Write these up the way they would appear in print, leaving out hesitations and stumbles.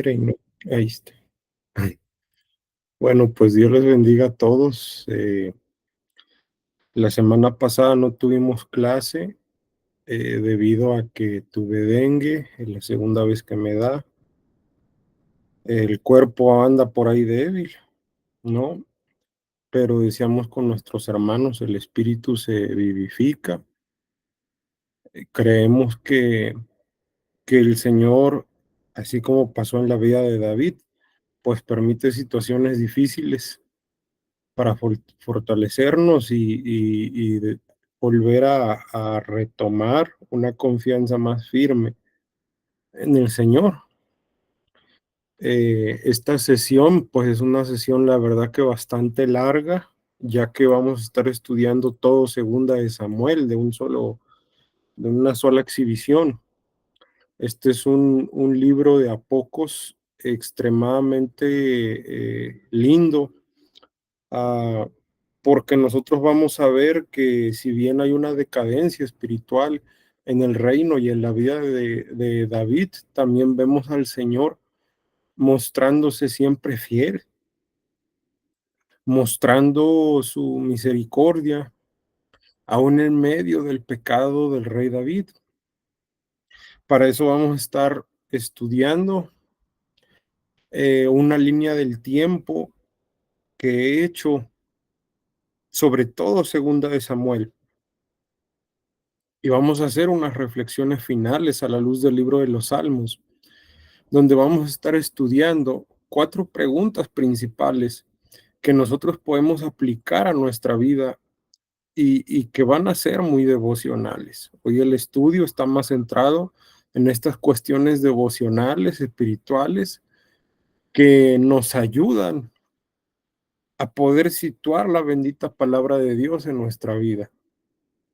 No, ahí está. Bueno, pues Dios les bendiga a todos. La semana pasada no tuvimos clase debido a que tuve dengue, es la segunda vez que me da. El cuerpo anda por ahí débil, ¿no? Pero decíamos con nuestros hermanos, el espíritu se vivifica. Creemos que el Señor, así como pasó en la vida de David, pues permite situaciones difíciles para fortalecernos y volver a retomar una confianza más firme en el Señor. Esta sesión, pues es una sesión, la verdad que bastante larga, ya que vamos a estar estudiando todo Segunda de Samuel de una sola exhibición. Este es un libro de a pocos extremadamente lindo. Ah, porque nosotros vamos a ver que si bien hay una decadencia espiritual en el reino y en la vida de David, también vemos al Señor mostrándose siempre fiel, mostrando su misericordia, aún en medio del pecado del rey David. Para eso vamos a estar estudiando una línea del tiempo que he hecho, sobre todo Segunda de Samuel. Y vamos a hacer unas reflexiones finales a la luz del libro de los Salmos, donde vamos a estar estudiando 4 preguntas principales que nosotros podemos aplicar a nuestra vida y que van a ser muy devocionales. Hoy el estudio está más centrado en estas cuestiones devocionales, espirituales, que nos ayudan a poder situar la bendita palabra de Dios en nuestra vida.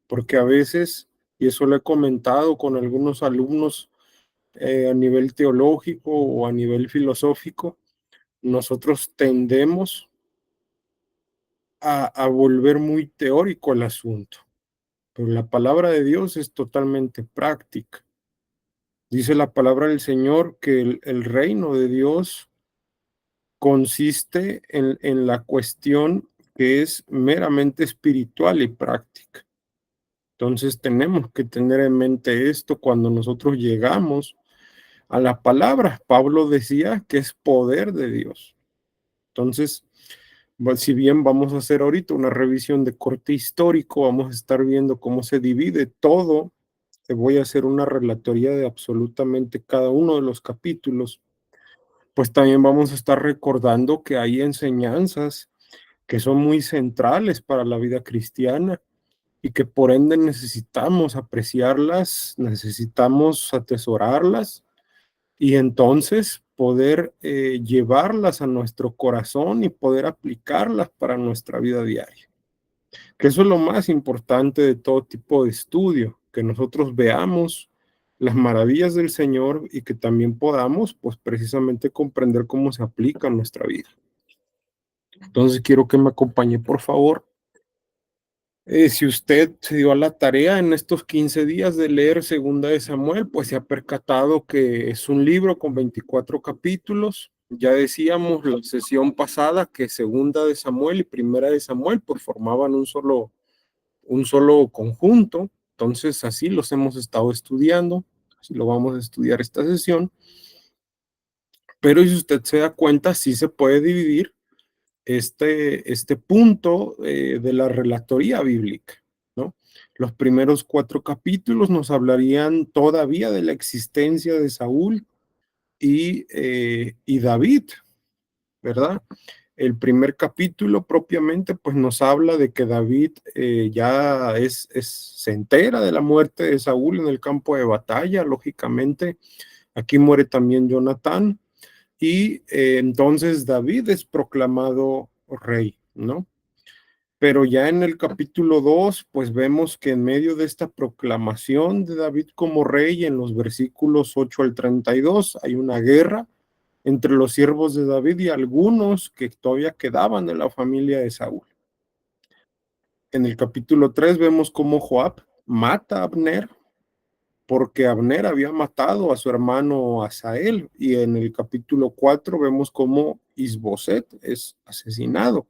Porque a veces, y eso lo he comentado con algunos alumnos, a nivel teológico o a nivel filosófico, nosotros tendemos a volver muy teórico el asunto, pero la palabra de Dios es totalmente práctica. Dice la palabra del Señor que el reino de Dios consiste en la cuestión que es meramente espiritual y práctica. Entonces tenemos que tener en mente esto cuando nosotros llegamos a la palabra. Pablo decía que es poder de Dios. Entonces, si bien vamos a hacer ahorita una revisión de corte histórico, vamos a estar viendo cómo se divide todo. Voy a hacer una relatoría de absolutamente cada uno de los capítulos. Pues también vamos a estar recordando que hay enseñanzas que son muy centrales para la vida cristiana y que por ende necesitamos apreciarlas, necesitamos atesorarlas y entonces poder llevarlas a nuestro corazón y poder aplicarlas para nuestra vida diaria. Que eso es lo más importante de todo tipo de estudio, que nosotros veamos las maravillas del Señor y que también podamos, pues precisamente comprender cómo se aplica en nuestra vida. Entonces quiero que me acompañe, por favor. Si usted se dio a la tarea en estos 15 días de leer Segunda de Samuel, pues se ha percatado que es un libro con 24 capítulos. Ya decíamos la sesión pasada que Segunda de Samuel y Primera de Samuel pues formaban un solo conjunto. Entonces así los hemos estado estudiando, así lo vamos a estudiar esta sesión. Pero si usted se da cuenta, sí se puede dividir este punto de la relatoría bíblica, ¿no? Los primeros 4 capítulos nos hablarían todavía de la existencia de Saúl y David, ¿verdad? El primer capítulo propiamente pues nos habla de que David ya se entera de la muerte de Saúl en el campo de batalla. Lógicamente aquí muere también Jonatán y entonces David es proclamado rey, ¿no? Pero ya en el capítulo 2, pues vemos que en medio de esta proclamación de David como rey, en los versículos 8 al 32, hay una guerra entre los siervos de David y algunos que todavía quedaban de la familia de Saúl. En el capítulo 3 vemos cómo Joab mata a Abner porque Abner había matado a su hermano Asael, y en el capítulo 4 vemos cómo Isboset es asesinado.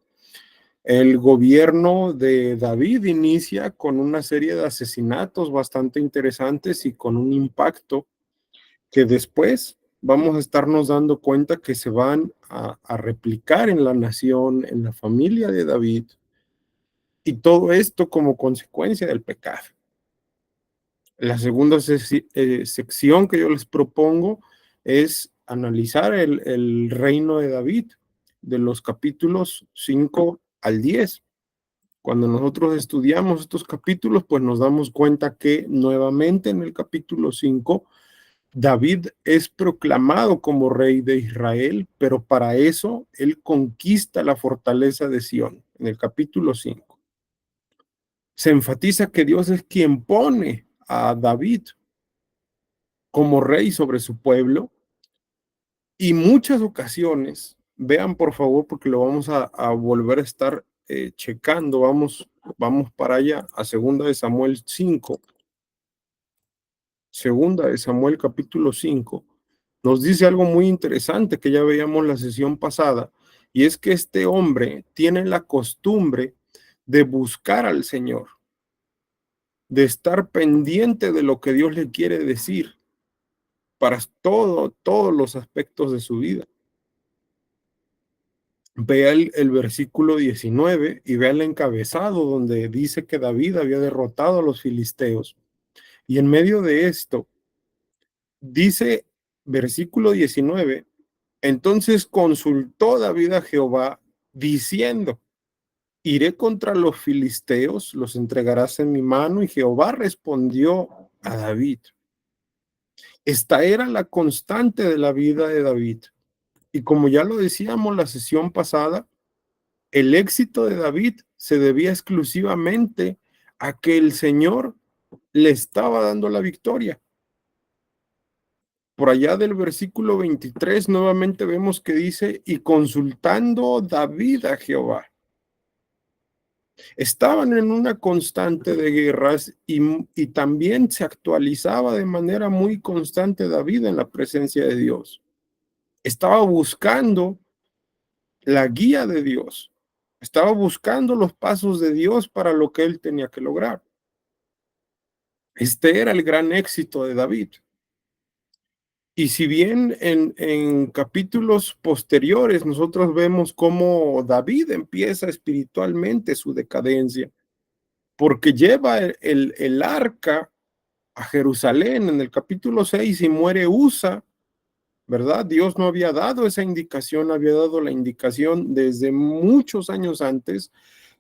El gobierno de David inicia con una serie de asesinatos bastante interesantes y con un impacto que después vamos a estarnos dando cuenta que se van a replicar en la nación, en la familia de David, y todo esto como consecuencia del pecado. La segunda sección que yo les propongo es analizar el reino de David, de los capítulos 5 al 10. Cuando nosotros estudiamos estos capítulos, pues nos damos cuenta que nuevamente en el capítulo 5, David es proclamado como rey de Israel, pero para eso él conquista la fortaleza de Sión, en el capítulo 5. Se enfatiza que Dios es quien pone a David como rey sobre su pueblo, y muchas ocasiones, vean por favor, porque lo vamos a volver a estar checando, vamos para allá, a segunda de Samuel 5, segunda de Samuel capítulo 5, nos dice algo muy interesante que ya veíamos la sesión pasada, y es que este hombre tiene la costumbre de buscar al Señor, de estar pendiente de lo que Dios le quiere decir para todos los aspectos de su vida. Vea el versículo 19 y vea el encabezado donde dice que David había derrotado a los filisteos. Y en medio de esto, dice versículo 19, entonces consultó David a Jehová diciendo, iré contra los filisteos, los entregarás en mi mano. Y Jehová respondió a David. Esta era la constante de la vida de David. Y como ya lo decíamos la sesión pasada, el éxito de David se debía exclusivamente a que el Señor le estaba dando la victoria. Por allá del versículo 23 nuevamente vemos que dice, y consultando David a Jehová. Estaban en una constante de guerras y también se actualizaba de manera muy constante David en la presencia de Dios. Estaba buscando la guía de Dios. Estaba buscando los pasos de Dios para lo que él tenía que lograr. Este era el gran éxito de David. Y si bien en capítulos posteriores nosotros vemos cómo David empieza espiritualmente su decadencia, porque lleva el arca a Jerusalén en el capítulo 6 y muere Usa, ¿verdad? Dios no había dado esa indicación, había dado la indicación desde muchos años antes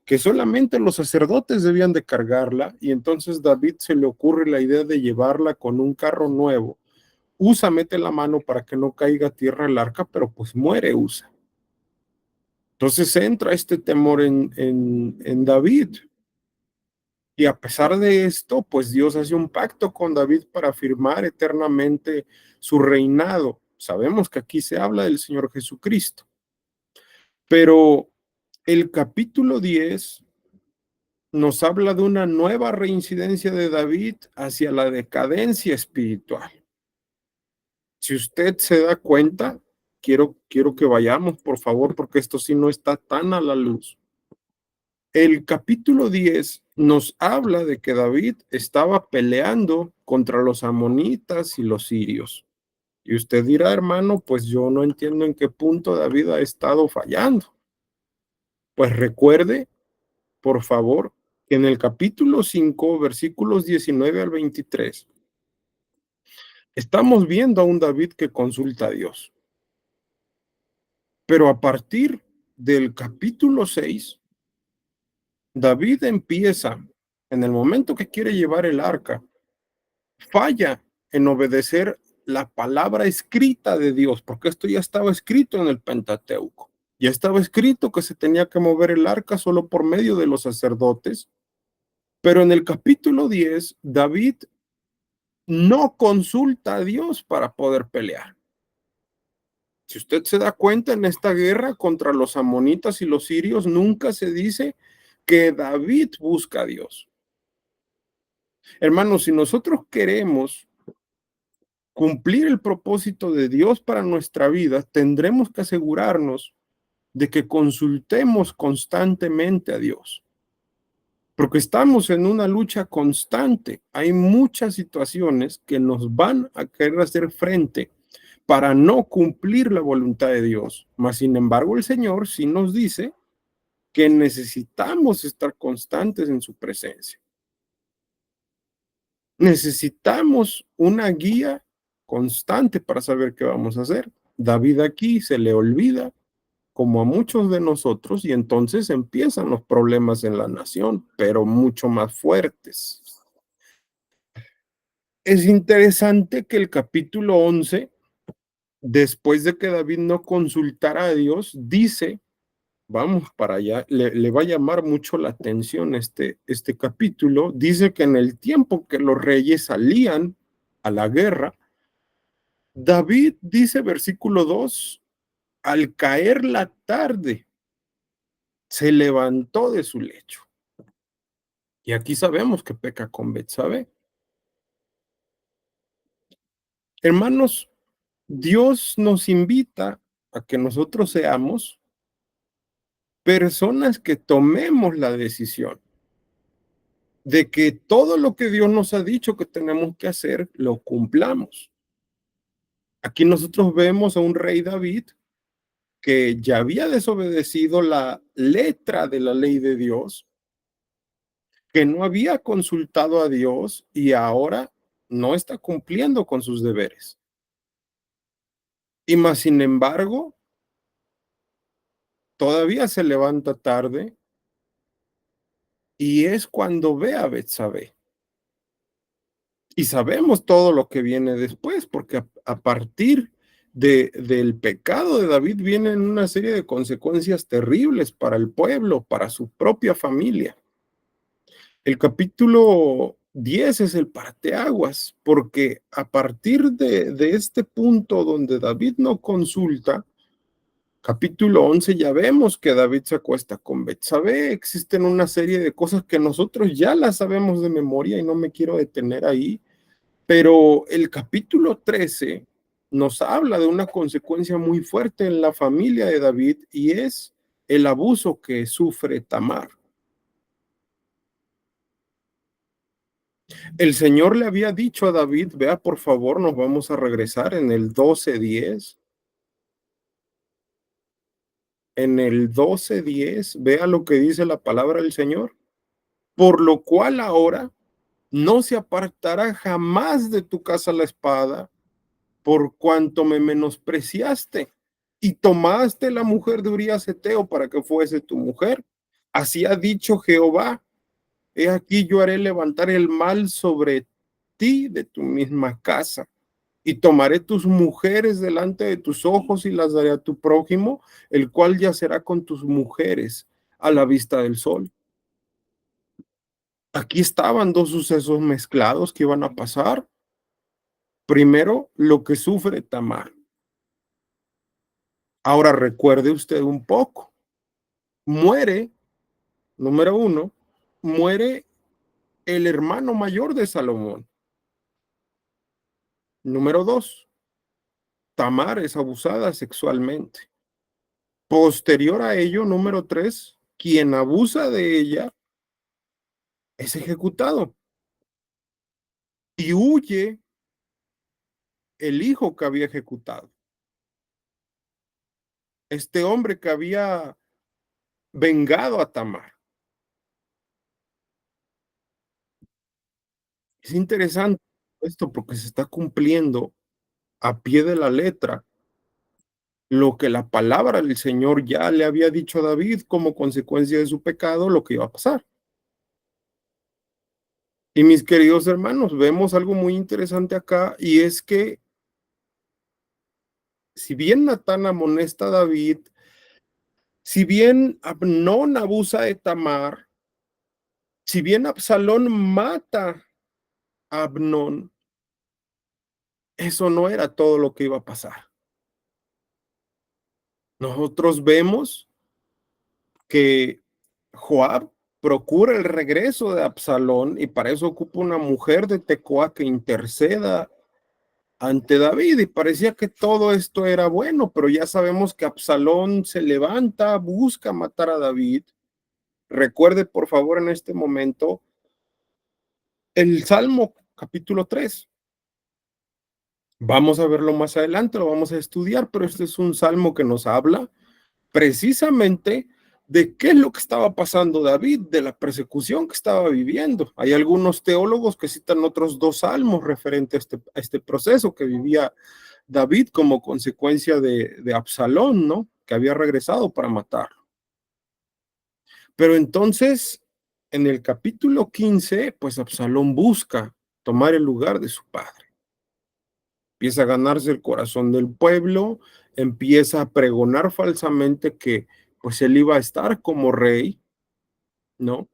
que solamente los sacerdotes debían de cargarla, y entonces David se le ocurre la idea de llevarla con un carro nuevo. Usa mete la mano para que no caiga a tierra el arca, pero pues muere Usa. Entonces entra este temor en David. Y a pesar de esto, pues Dios hace un pacto con David para afirmar eternamente su reinado. Sabemos que aquí se habla del Señor Jesucristo. Pero el capítulo 10 nos habla de una nueva reincidencia de David hacia la decadencia espiritual. Si usted se da cuenta, quiero que vayamos, por favor, porque esto sí no está tan a la luz. El capítulo 10 nos habla de que David estaba peleando contra los amonitas y los sirios. Y usted dirá, hermano, pues yo no entiendo en qué punto David ha estado fallando. Pues recuerde, por favor, que en el capítulo 5, versículos 19 al 23, estamos viendo a un David que consulta a Dios. Pero a partir del capítulo 6, David empieza, en el momento que quiere llevar el arca, falla en obedecer la palabra escrita de Dios, porque esto ya estaba escrito en el Pentateuco. Ya estaba escrito que se tenía que mover el arca solo por medio de los sacerdotes. Pero en el capítulo 10, David no consulta a Dios para poder pelear. Si usted se da cuenta, en esta guerra contra los amonitas y los sirios, nunca se dice que David busca a Dios. Hermanos, si nosotros queremos cumplir el propósito de Dios para nuestra vida, tendremos que asegurarnos de que consultemos constantemente a Dios, porque estamos en una lucha constante. Hay muchas situaciones que nos van a querer hacer frente para no cumplir la voluntad de Dios. Mas, sin embargo, el Señor sí nos dice que necesitamos estar constantes en su presencia. Necesitamos una guía constante para saber qué vamos a hacer. David aquí se le olvida, como a muchos de nosotros, y entonces empiezan los problemas en la nación, pero mucho más fuertes. Es interesante que el capítulo 11, después de que David no consultara a Dios, dice, vamos para allá, le va a llamar mucho la atención este capítulo, dice que en el tiempo que los reyes salían a la guerra, David dice, versículo 2, al caer la tarde, se levantó de su lecho. Y aquí sabemos que peca con Betsabé. Hermanos, Dios nos invita a que nosotros seamos personas que tomemos la decisión de que todo lo que Dios nos ha dicho que tenemos que hacer, lo cumplamos. Aquí nosotros vemos a un rey David que ya había desobedecido la letra de la ley de Dios, que no había consultado a Dios y ahora no está cumpliendo con sus deberes. Y más sin embargo, todavía se levanta tarde y es cuando ve a Betsabé. Y sabemos todo lo que viene después, porque a partir del pecado de David vienen una serie de consecuencias terribles para el pueblo, para su propia familia. El capítulo 10 es el parteaguas, porque a partir de este punto donde David no consulta, capítulo 11 ya vemos que David se acuesta con Betsabé, existen una serie de cosas que nosotros ya las sabemos de memoria y no me quiero detener ahí, pero el capítulo 13 nos habla de una consecuencia muy fuerte en la familia de David y es el abuso que sufre Tamar. El Señor le había dicho a David, vea por favor, nos vamos a regresar en el 12:10. En el 12:10, vea lo que dice la palabra del Señor. Por lo cual ahora no se apartará jamás de tu casa la espada, por cuanto me menospreciaste y tomaste la mujer de Urías Eteo para que fuese tu mujer. Así ha dicho Jehová, he aquí yo haré levantar el mal sobre ti de tu misma casa y tomaré tus mujeres delante de tus ojos y las daré a tu prójimo, el cual yacerá con tus mujeres a la vista del sol. Aquí estaban dos sucesos mezclados que iban a pasar. Primero, lo que sufre Tamar. Ahora recuerde usted un poco. Muere, número uno, muere el hermano mayor de Salomón. Número dos, Tamar es abusada sexualmente. Posterior a ello, número tres, quien abusa de ella es ejecutado y huye el hijo que había ejecutado. Este hombre que había vengado a Tamar. Es interesante esto porque se está cumpliendo a pie de la letra lo que la palabra del Señor ya le había dicho a David como consecuencia de su pecado, lo que iba a pasar. Y mis queridos hermanos, vemos algo muy interesante acá y es que si bien Natán amonesta a David, si bien Abnón abusa de Tamar, si bien Absalón mata a Abnón, eso no era todo lo que iba a pasar. Nosotros vemos que Joab procura el regreso de Absalón y para eso ocupa una mujer de Tecoa que interceda ante David y parecía que todo esto era bueno, pero ya sabemos que Absalón se levanta, busca matar a David. Recuerde por favor en este momento el Salmo capítulo 3. Vamos a verlo más adelante, lo vamos a estudiar, pero este es un salmo que nos habla precisamente de qué es lo que estaba pasando David, de la persecución que estaba viviendo. Hay algunos teólogos que citan otros dos salmos referentes a este proceso que vivía David como consecuencia de Absalón, ¿no? Que había regresado para matarlo. Pero entonces, en el capítulo 15, pues Absalón busca tomar el lugar de su padre. Empieza a ganarse el corazón del pueblo, empieza a pregonar falsamente que pues él iba a estar como rey, ¿no?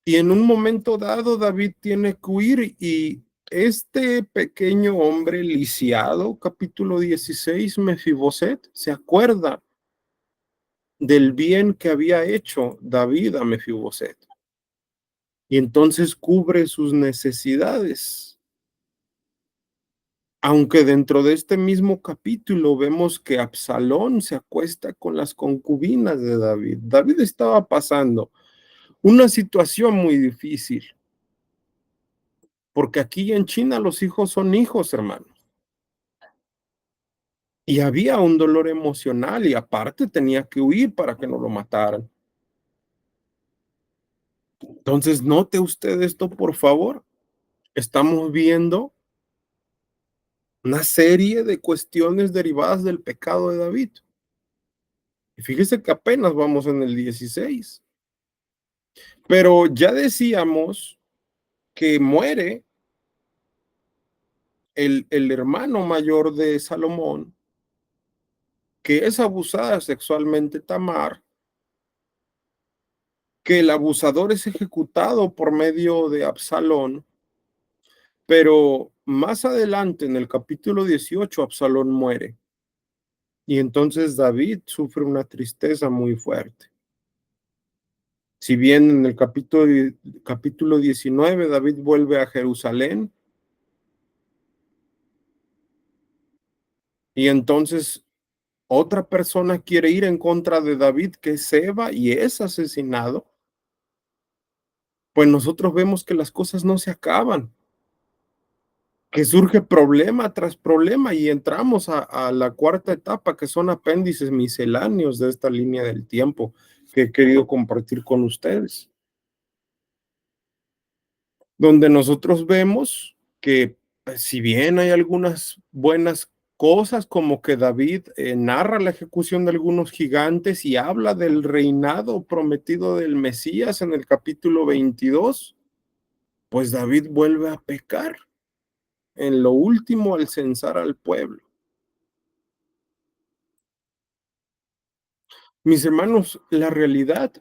Y en un momento dado David tiene que huir y este pequeño hombre lisiado, capítulo 16, Mefiboset, se acuerda del bien que había hecho David a Mefiboset y entonces cubre sus necesidades. Aunque dentro de este mismo capítulo vemos que Absalón se acuesta con las concubinas de David. David estaba pasando una situación muy difícil, porque aquí en China los hijos son hijos, hermano. Y había un dolor emocional y aparte tenía que huir para que no lo mataran. Entonces, note usted esto, por favor. Estamos viendo una serie de cuestiones derivadas del pecado de David. Y fíjese que apenas vamos en el 16. Pero ya decíamos que muere el hermano mayor de Salomón, que es abusada sexualmente Tamar, que el abusador es ejecutado por medio de Absalón, pero más adelante en el capítulo 18 Absalón muere y entonces David sufre una tristeza muy fuerte. Si bien en el capítulo 19 David vuelve a Jerusalén y entonces otra persona quiere ir en contra de David, que es Seba, y es asesinado, pues nosotros vemos que las cosas no se acaban, que surge problema tras problema y entramos a la cuarta etapa, que son apéndices misceláneos de esta línea del tiempo que he querido compartir con ustedes, donde nosotros vemos que si bien hay algunas buenas cosas como que David narra la ejecución de algunos gigantes y habla del reinado prometido del Mesías en el capítulo 22, pues David vuelve a pecar en lo último al censar al pueblo. Mis hermanos, la realidad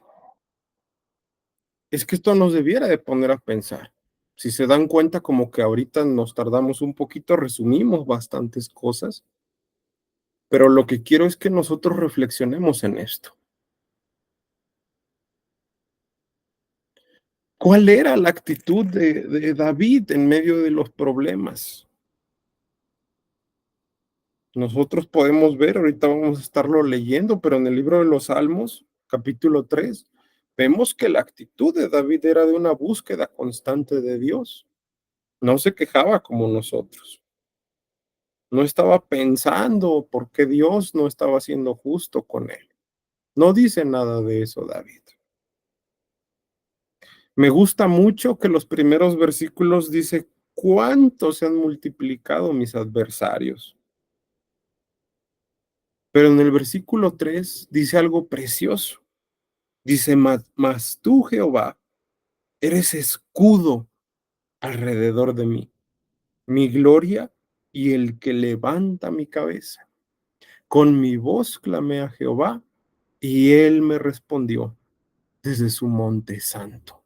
es que esto nos debiera de poner a pensar. Si se dan cuenta, como que ahorita nos tardamos un poquito, resumimos bastantes cosas, pero lo que quiero es que nosotros reflexionemos en esto. ¿Cuál era la actitud de David en medio de los problemas? Nosotros podemos ver, ahorita vamos a estarlo leyendo, pero en el libro de los Salmos, capítulo 3, vemos que la actitud de David era de una búsqueda constante de Dios. No se quejaba como nosotros. No estaba pensando por qué Dios no estaba siendo justo con él. No dice nada de eso, David. Me gusta mucho que los primeros versículos dice, ¿cuánto se han multiplicado mis adversarios? Pero en el versículo 3 dice algo precioso. Dice, mas tú, Jehová, eres escudo alrededor de mí, mi gloria y el que levanta mi cabeza. Con mi voz clamé a Jehová y él me respondió desde su monte santo.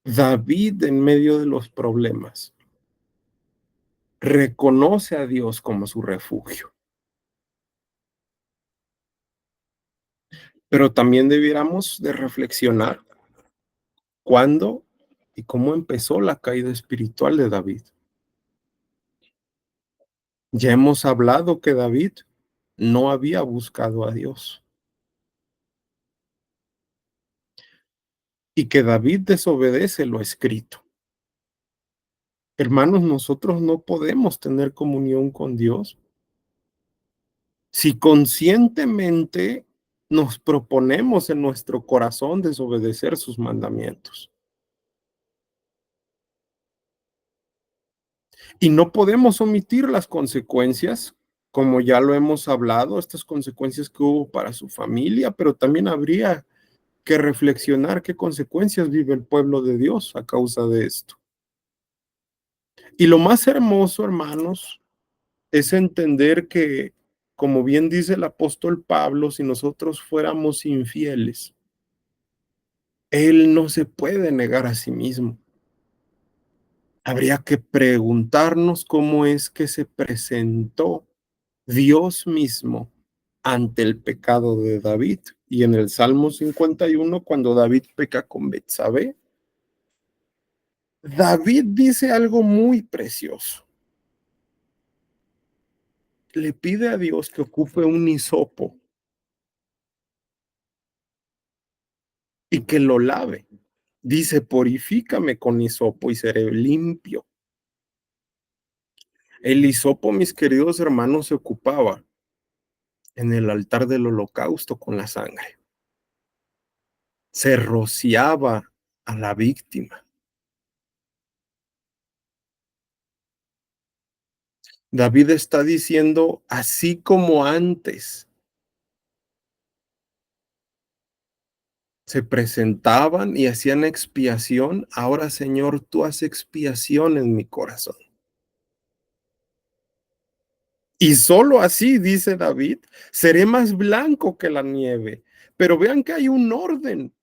David en medio de los problemas reconoce a Dios como su refugio. Pero también debiéramos de reflexionar cuándo y cómo empezó la caída espiritual de David. Ya hemos hablado que David no había buscado a Dios y que David desobedece lo escrito. Hermanos, nosotros no podemos tener comunión con Dios si conscientemente nos proponemos en nuestro corazón desobedecer sus mandamientos. Y no podemos omitir las consecuencias, como ya lo hemos hablado, estas consecuencias que hubo para su familia, pero también habría que reflexionar qué consecuencias vive el pueblo de Dios a causa de esto. Y lo más hermoso, hermanos, es entender que, como bien dice el apóstol Pablo, si nosotros fuéramos infieles, él no se puede negar a sí mismo. Habría que preguntarnos cómo es que se presentó Dios mismo ante el pecado de David. Y en el Salmo 51, cuando David peca con Betsabé, David dice algo muy precioso. Le pide a Dios que ocupe un hisopo y que lo lave. Dice, purifícame con hisopo y seré limpio. El hisopo, mis queridos hermanos, se ocupaba en el altar del holocausto con la sangre. Se rociaba a la víctima. David está diciendo, así como antes se presentaban y hacían expiación, ahora Señor, tú haces expiación en mi corazón. Y solo así, dice David, seré más blanco que la nieve. Pero vean que hay un orden,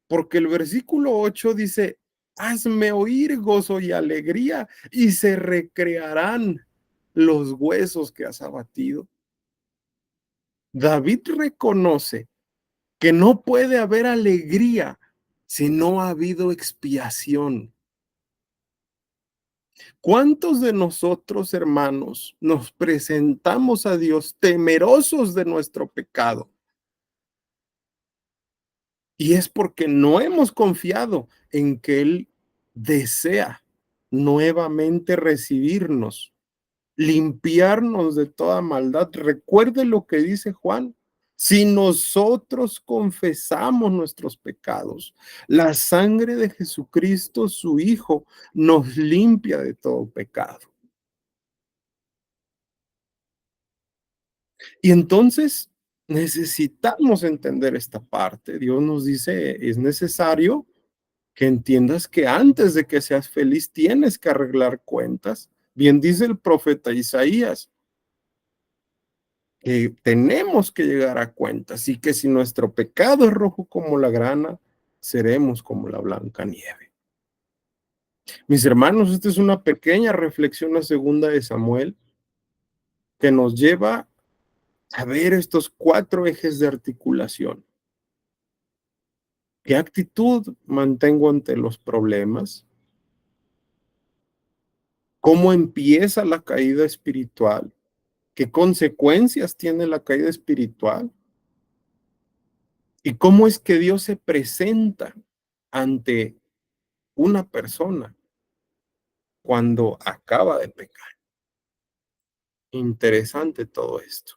porque el versículo 8 dice, hazme oír gozo y alegría y se recrearán los huesos que has abatido. David reconoce que no puede haber alegría si no ha habido expiación. ¿Cuántos de nosotros, hermanos, nos presentamos a Dios temerosos de nuestro pecado? Y es porque no hemos confiado en que Él desea nuevamente recibirnos, limpiarnos de toda maldad. Recuerde lo que dice Juan. Si nosotros confesamos nuestros pecados, la sangre de Jesucristo, su Hijo, nos limpia de todo pecado. Y entonces necesitamos entender esta parte. Dios nos dice, es necesario que entiendas que antes de que seas feliz tienes que arreglar cuentas. Bien dice el profeta Isaías, que tenemos que llegar a cuentas y que si nuestro pecado es rojo como la grana, seremos como la blanca nieve. Mis hermanos, esta es una pequeña reflexión a segunda de Samuel que nos lleva a ver estos cuatro ejes de articulación. ¿Qué actitud mantengo ante los problemas? ¿Cómo empieza la caída espiritual? ¿Qué consecuencias tiene la caída espiritual? ¿Y cómo es que Dios se presenta ante una persona cuando acaba de pecar? Interesante todo esto.